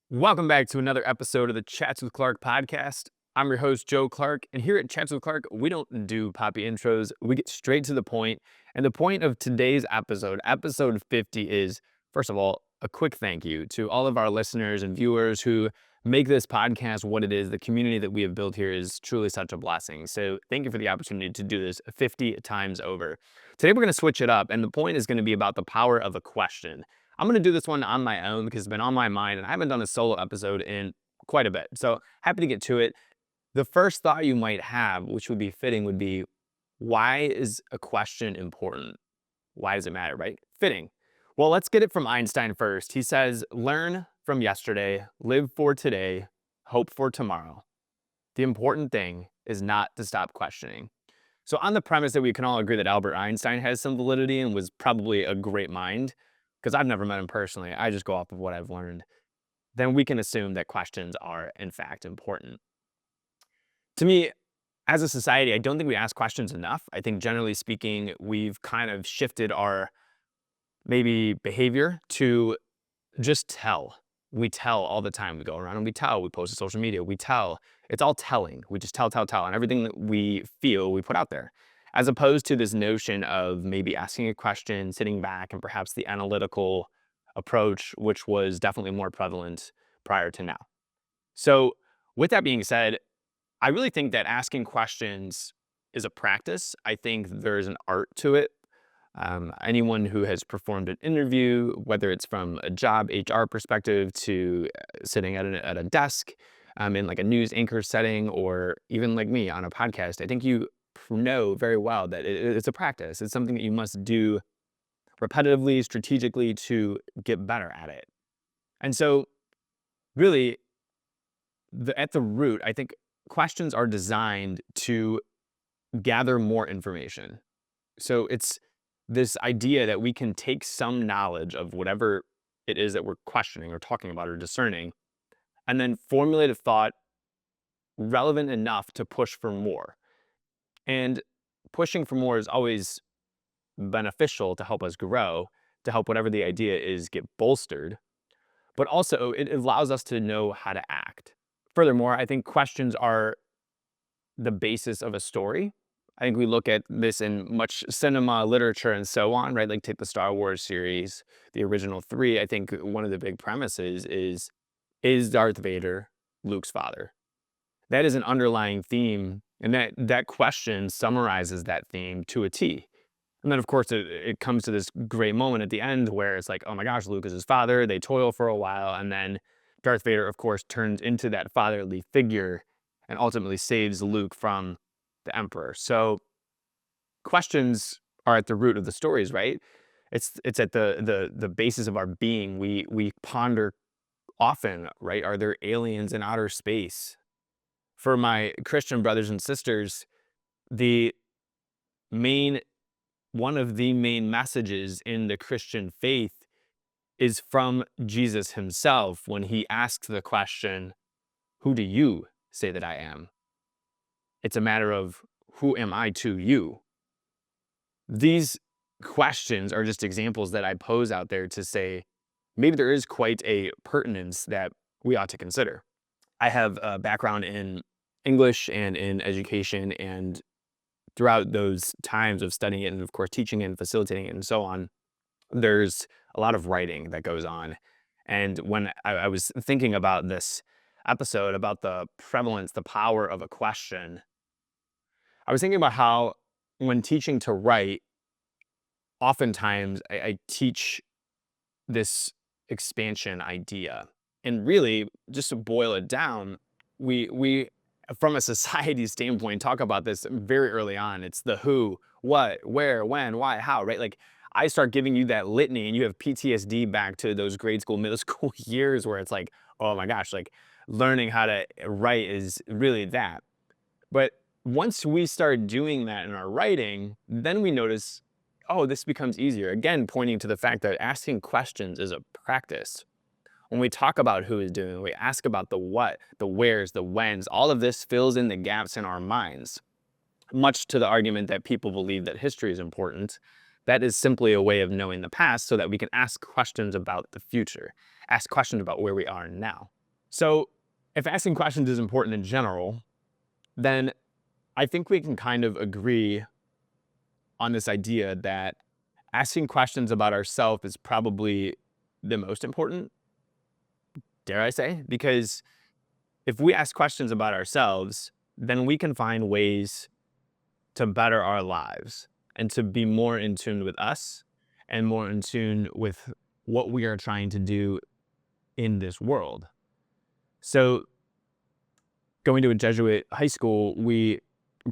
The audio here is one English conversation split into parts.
Welcome back to another episode of the Chats with Clark podcast. I'm your host, Joe Clark, and here at Chats with Clark, we don't do poppy intros. We get straight to the point. And the point of today's episode, episode 50, is first of all, a quick thank you to all of our listeners and viewers who make this podcast what it is. The community that we have built here is truly such a blessing. So thank you for the opportunity to do this 50 times over. Today, we're going to switch it up, and the point is going to be about the power of a question. I'm going to do this one on my own because it's been on my mind, and I haven't done a solo episode in quite a bit. So happy to get to it. The first thought you might have, which would be fitting, would be, why is a question important? Why does it matter, right? Fitting. Well, let's get it from Einstein first. He says, learn from yesterday, live for today, hope for tomorrow. The important thing is not to stop questioning. So on the premise that we can all agree that Albert Einstein has some validity and was probably a great mind, because I've never met him personally, I just go off of what I've learned, then we can assume that questions are in fact important. To me, as a society, I don't think we ask questions enough. I think generally speaking, we've kind of shifted our maybe behavior to just tell. We tell all the time. We go around and we tell. We post to social media. We tell. It's all telling. We just tell. And everything that we feel, we put out there. As opposed to this notion of maybe asking a question, sitting back, and perhaps the analytical approach, which was definitely more prevalent prior to now. So, with that being said, I really think that asking questions is a practice. I think there's an art to it. Anyone who has performed an interview, whether it's from a job HR perspective to sitting at a desk in like a news anchor setting, or even like me on a podcast, I think you know very well that it's a practice. It's something that you must do repetitively, strategically to get better at it. And so, really, at the root, I think questions are designed to gather more information. So it's this idea that we can take some knowledge of whatever it is that we're questioning or talking about or discerning, and then formulate a thought relevant enough to push for more. And pushing for more is always beneficial to help us grow, to help whatever the idea is get bolstered, but also it allows us to know how to act. Furthermore, I think questions are the basis of a story. I think we look at this in much cinema, literature, and so on, right? Like take the Star Wars series, the original three. I think one of the big premises is Darth Vader Luke's father? That is an underlying theme, and that question summarizes that theme to a T. And then, of course, it comes to this great moment at the end where it's like, oh my gosh, Luke is his father. They toil for a while, and then Darth Vader, of course, turns into that fatherly figure and ultimately saves Luke from the Emperor. So questions are at the root of the stories, right? It's at the basis of our being. We ponder often, right? Are there aliens in outer space? For my Christian brothers and sisters, the main one of the main messages in the Christian faith is from Jesus himself when he asks the question, who do you say that I am? It's a matter of, who am I to you? These questions are just examples that I pose out there to say, maybe there is quite a pertinence that we ought to consider. I have a background in English and in education, and throughout those times of studying it and, of course, teaching it and facilitating it and so on, there's a lot of writing that goes on. And when I was thinking about this episode, about the prevalence, the power of a question, I was thinking about how when teaching to write, oftentimes I teach this expansion idea. And really, just to boil it down, we from a society standpoint talk about this very early on. It's the who, what, where, when, why, how, right? Like I start giving you that litany and you have PTSD back to those grade school, middle school years where it's like, oh my gosh, like learning how to write is really that. But once we start doing that in our writing, then we notice, oh, this becomes easier. Again, pointing to the fact that asking questions is a practice. When we talk about who is doing, we ask about the what, the wheres, the whens, all of this fills in the gaps in our minds. Much to the argument that people believe that history is important, that is simply a way of knowing the past so that we can ask questions about the future, ask questions about where we are now. So if asking questions is important in general, then I think we can kind of agree on this idea that asking questions about ourselves is probably the most important, dare I say, because if we ask questions about ourselves, then we can find ways to better our lives and to be more in tune with us and more in tune with what we are trying to do in this world. So, going to a Jesuit high school, we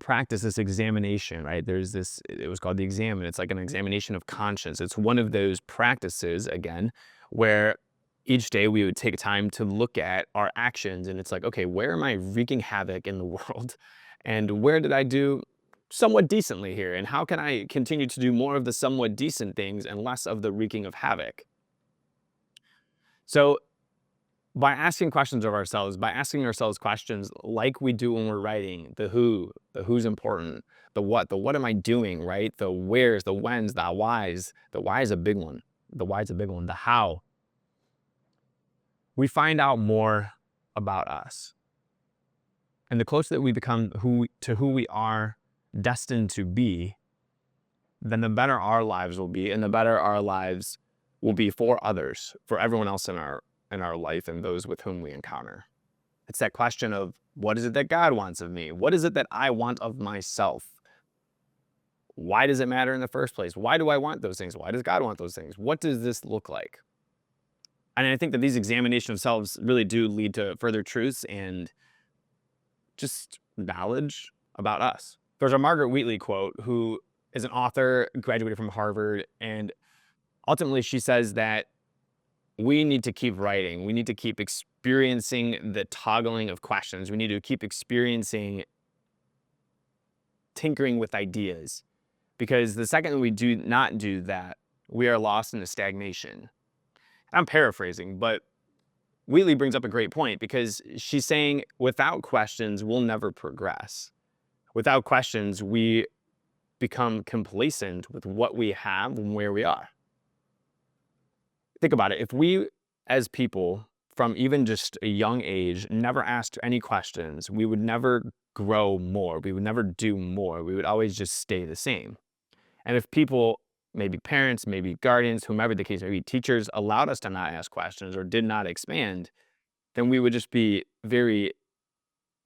practice this examination, right? There's this, it was called the exam, and it's like an examination of conscience. It's one of those practices, again, where each day we would take time to look at our actions. And it's like, okay, where am I wreaking havoc in the world? And where did I do somewhat decently here? And how can I continue to do more of the somewhat decent things and less of the wreaking of havoc? So, by asking questions of ourselves, by asking ourselves questions like we do when we're writing, the who's important, the what am I doing, right? The where's, the when's, the why's. The why is a big one. The why is a big one. The how. We find out more about us. And the closer that we become who we are destined to be, then the better our lives will be, and the better our lives will be for others, for everyone else in our life and those with whom we encounter. It's that question of, what is it that God wants of me? What is it that I want of myself? Why does it matter in the first place? Why do I want those things? Why does God want those things? What does this look like? And I think that these examinations of selves really do lead to further truths and just knowledge about us. There's a Margaret Wheatley quote, who is an author, graduated from Harvard, and ultimately she says that we need to keep writing. We need to keep experiencing the toggling of questions. We need to keep experiencing tinkering with ideas, because the second we do not do that, we are lost in a stagnation. I'm paraphrasing, but Wheatley brings up a great point, because she's saying without questions, we'll never progress. Without questions, we become complacent with what we have and where we are. Think about it. If we, as people, from even just a young age, never asked any questions, we would never grow more. We would never do more. We would always just stay the same. And if people, maybe parents, maybe guardians, whomever the case may be, teachers, allowed us to not ask questions or did not expand, then we would just be very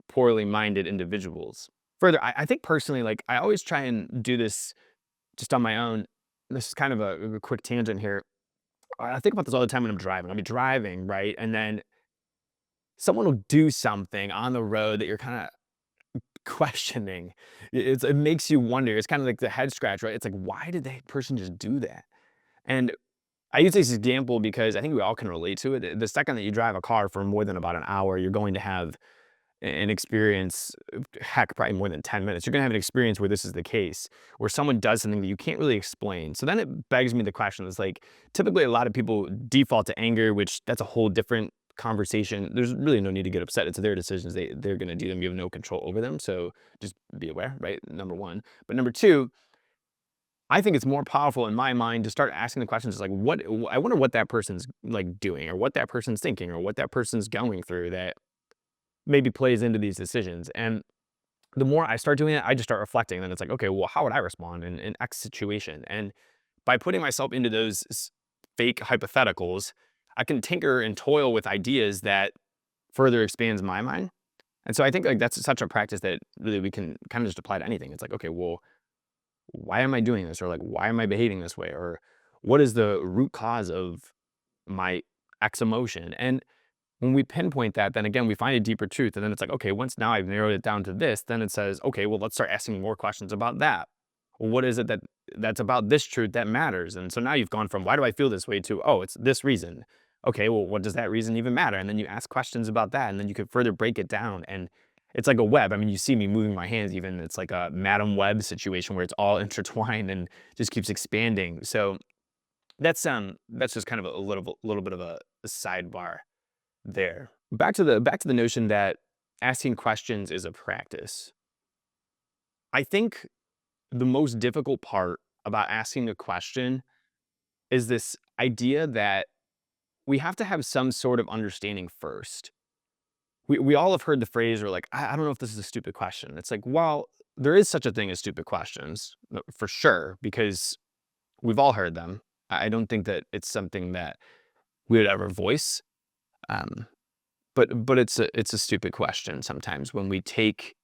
poorly minded individuals. Further, I think personally, like, I always try and do this just on my own. This is kind of a quick tangent here. I think about this all the time when I'm driving. I'll be driving, right? And then someone will do something on the road that you're kind of questioning. It makes you wonder. It's kind of like the head scratch, right? It's like, why did that person just do that? And I use this example because I think we all can relate to it. The second that you drive a car for more than about an hour, you're going to have an experience, heck, probably more than 10 minutes. You're going to have an experience where this is the case, where someone does something that you can't really explain. So then it begs me the question. It's like, typically a lot of people default to anger, which that's a whole different conversation. There's really no need to get upset. It's their decisions. They're going to do them. You have no control over them. So just be aware, right? Number one. But number two, I think it's more powerful in my mind to start asking the questions like, what, I wonder what that person's like doing, or what that person's thinking, or what that person's going through that maybe plays into these decisions. And the more I start doing it, I just start reflecting. Then it's like, okay, well, how would I respond in X situation? And by putting myself into those fake hypotheticals, I can tinker and toil with ideas that further expands my mind. And so I think like that's such a practice that really we can kind of just apply to anything. It's like, okay, well, why am I doing this? Or like, why am I behaving this way? Or what is the root cause of my X emotion? And when we pinpoint that, then again, we find a deeper truth. And then it's like, okay, once now I've narrowed it down to this, then it says, okay, well, let's start asking more questions about that. Well, what is it that's about this truth that matters? And so now you've gone from, why do I feel this way, to, oh, it's this reason. Okay, well, what does that reason even matter? And then you ask questions about that, and then you could further break it down. And it's like a web. I mean, you see me moving my hands even. It's like a Madam Web situation where it's all intertwined and just keeps expanding. So that's just kind of a little bit of a sidebar there. Back to the notion that asking questions is a practice. I think the most difficult part about asking a question is this idea that we have to have some sort of understanding first. we all have heard the phrase or like, I don't know if this is a stupid question. It's like, well, there is such a thing as stupid questions for sure, because we've all heard them. I don't think that it's something that we would ever voice. Um, but it's a stupid question sometimes when we take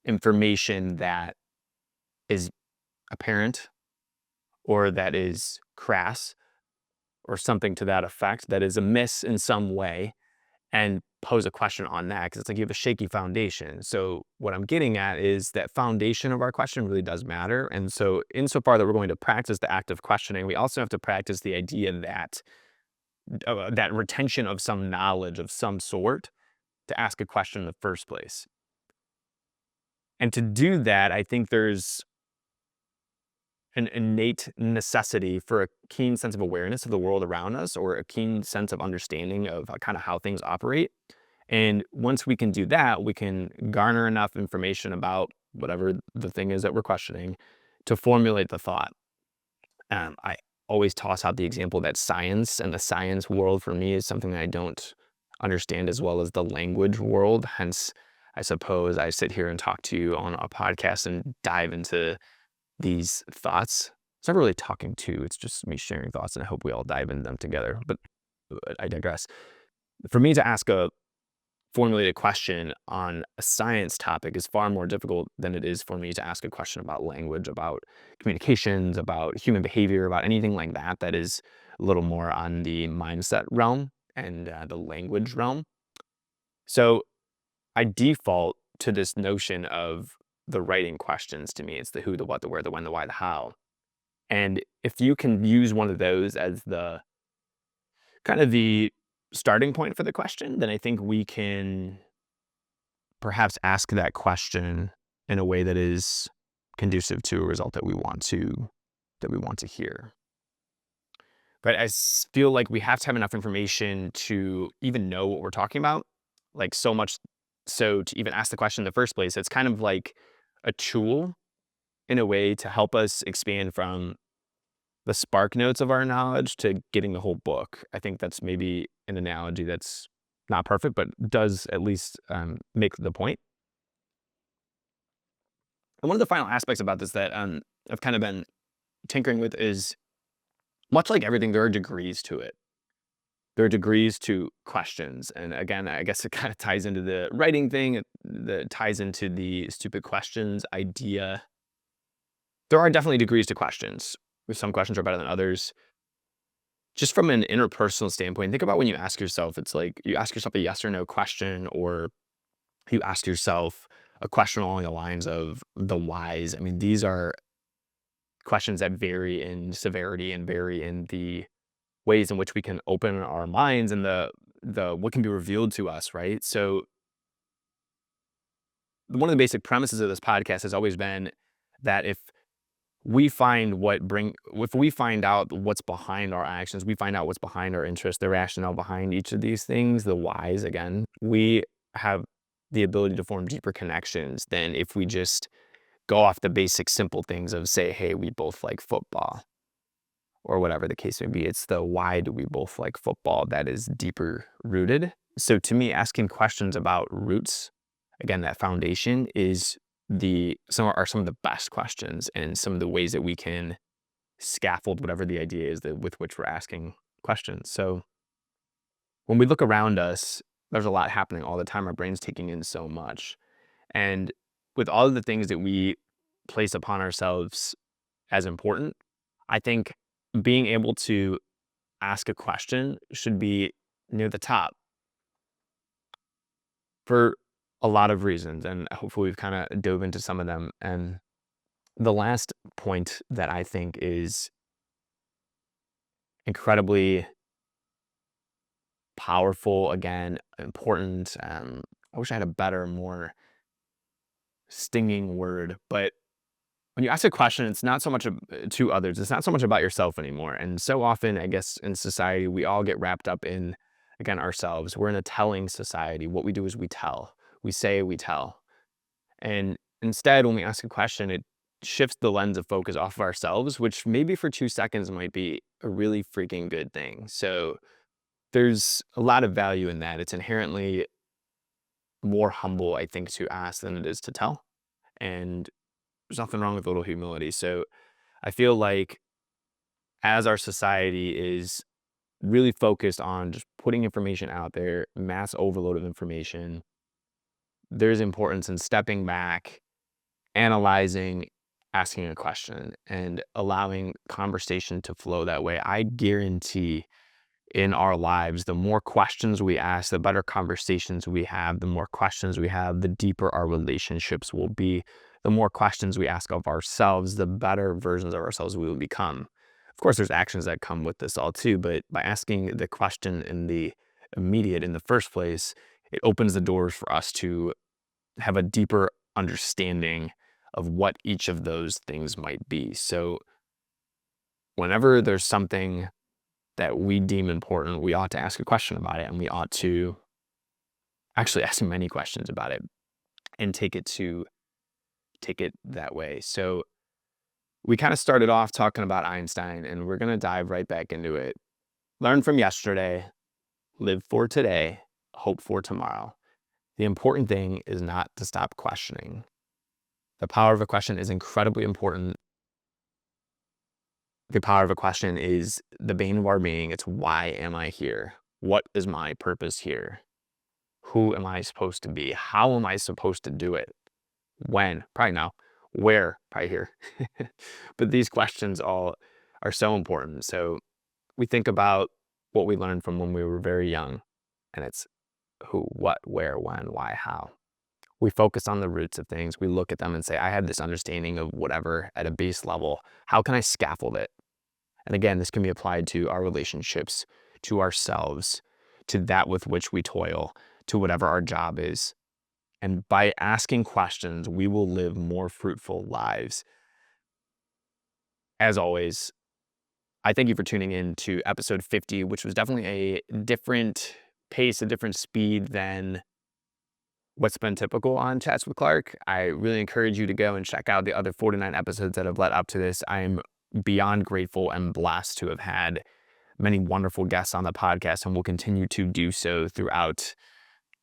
information that is apparent or that is crass or something to that effect that is amiss in some way and pose a question on that because it's like you have a shaky foundation. So what I'm getting at is that foundation of our question really does matter. And so insofar that we're going to practice the act of questioning, we also have to practice the idea that that retention of some knowledge of some sort to ask a question in the first place. And to do that, I think there's an innate necessity for a keen sense of awareness of the world around us or a keen sense of understanding of kind of how things operate. And once we can do that, we can garner enough information about whatever the thing is that we're questioning to formulate the thought. I always toss out the example that science and the science world for me is something that I don't understand as well as the language world. Hence, I suppose I sit here and talk to you on a podcast and dive into these thoughts. It's not really talking to, it's just me sharing thoughts, and I hope we all dive into them together. But I digress. For me to ask a formulate a question on a science topic is far more difficult than it is for me to ask a question about language, about communications, about human behavior, about anything like that that is a little more on the mindset realm and the language realm. So I default to this notion of the writing questions. To me, it's the who, the what, the where, the when, the why, the how. And if you can use one of those as the kind of the starting point for the question, then I think we can perhaps ask that question in a way that is conducive to a result that we want to hear. But feel like we have to have enough information to even know what we're talking about. Like so much so to even ask the question in the first place, it's kind of like a tool in a way to help us expand from the spark notes of our knowledge to getting the whole book. I think that's maybe an analogy that's not perfect, but does at least make the point. And one of the final aspects about this that I've kind of been tinkering with is much like everything, there are degrees to it. There are degrees to questions. And again, I guess it kind of ties into the writing thing, that ties into the stupid questions idea. There are definitely degrees to questions. Some questions are better than others. Just from an interpersonal standpoint, think about when you ask yourself, it's like you ask yourself a yes or no question, or you ask yourself a question along the lines of the whys. I mean, these are questions that vary in severity and vary in the ways in which we can open our minds and the what can be revealed to us, right? So one of the basic premises of this podcast has always been that if we find out what's behind our actions, we find out what's behind our interests, the rationale behind each of these things, the whys again, we have the ability to form deeper connections than if we just go off the basic simple things of say, hey, we both like football or whatever the case may be. It's the why do we both like football that is deeper rooted. So to me, asking questions about roots, again, that foundation is some of the best questions and some of the ways that we can scaffold whatever the idea is that with which we're asking questions. So when we look around us, there's a lot happening all the time. Our brain's taking in so much. And with all of the things that we place upon ourselves as important, I think being able to ask a question should be near the top for a lot of reasons. And hopefully we've kind of dove into some of them. And the last point that I think is incredibly powerful, again, important. I wish I had a better, more stinging word, but when you ask a question, it's not so much to others. It's not so much about yourself anymore. And so often, I guess, in society, we all get wrapped up in, again, ourselves. We're in a telling society. What we do is we tell. We say, we tell. And instead, when we ask a question, it shifts the lens of focus off of ourselves, which maybe for 2 seconds might be a really freaking good thing. So there's a lot of value in that. It's inherently more humble, I think, to ask than it is to tell. And there's nothing wrong with a little humility. So I feel like as our society is really focused on just putting information out there, mass overload of information, there's importance in stepping back, analyzing, asking a question, and allowing conversation to flow that way. I guarantee in our lives, the more questions we ask, the better conversations we have, the more questions we have, the deeper our relationships will be. The more questions we ask of ourselves, the better versions of ourselves we will become. Of course, there's actions that come with this all too, but by asking the question in the immediate in the first place, it opens the doors for us to have a deeper understanding of what each of those things might be. So whenever there's something that we deem important, we ought to ask a question about it, and we ought to actually ask many questions about it and take it that way. So we kind of started off talking about Einstein, and we're going to dive right back into it. Learn from yesterday, live for today, hope for tomorrow. The important thing is not to stop questioning. The power of a question is incredibly important. The power of a question is the bane of our being. It's why am I here? What is my purpose here? Who am I supposed to be? How am I supposed to do it? When? Probably now. Where? Probably here. But these questions all are so important. So we think about what we learned from when we were very young, and it's who, what, where, when, why, how. We focus on the roots of things. We look at them and say, I have this understanding of whatever at a base level. How can I scaffold it? And again, this can be applied to our relationships, to ourselves, to that with which we toil, to whatever our job is. And by asking questions, we will live more fruitful lives. As always, I thank you for tuning in to episode 50, which was definitely a different pace, a different speed than what's been typical on Chats with Clark. I really encourage you to go and check out the other 49 episodes that have led up to this. I am beyond grateful and blessed to have had many wonderful guests on the podcast, and will continue to do so throughout,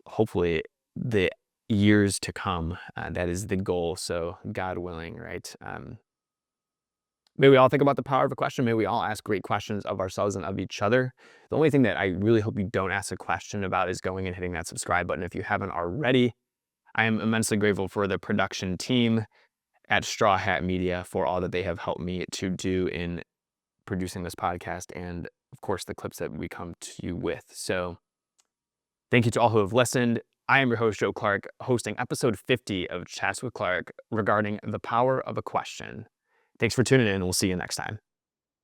hopefully, the years to come. That is the goal. So God willing, right? May we all think about the power of a question. May we all ask great questions of ourselves and of each other. The only thing that I really hope you don't ask a question about is going and hitting that subscribe button if you haven't already. I am immensely grateful for the production team at Straw Hat Media for all that they have helped me to do in producing this podcast, and of course the clips that we come to you with. So thank you to all who have listened. I am your host, Joe Clark, hosting episode 50 of Chats with Clark regarding the power of a question. Thanks for tuning in, and we'll see you next time.